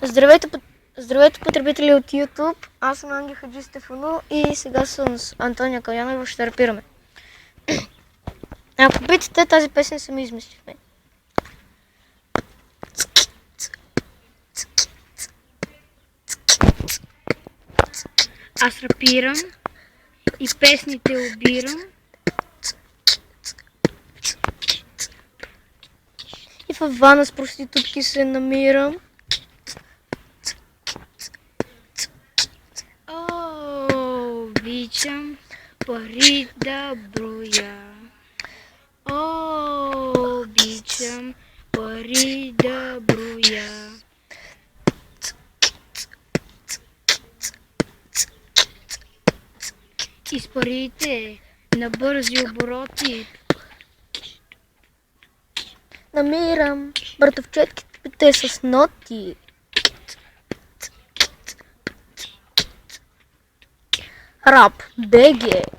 Здравейте, потребители от YouTube. Аз съм Анги Хаджи Стефано и сега съм с Антония Калянова, ще рапираме. Ако питате, тази песен сами измислихме. Аз рапирам и песните обирам. И във вана с проститутки се намирам. Обичам пари да броя. Обичам пари да броя. И с парите на бързи обороти Намирам братовчетките с ноти. Рап БГ.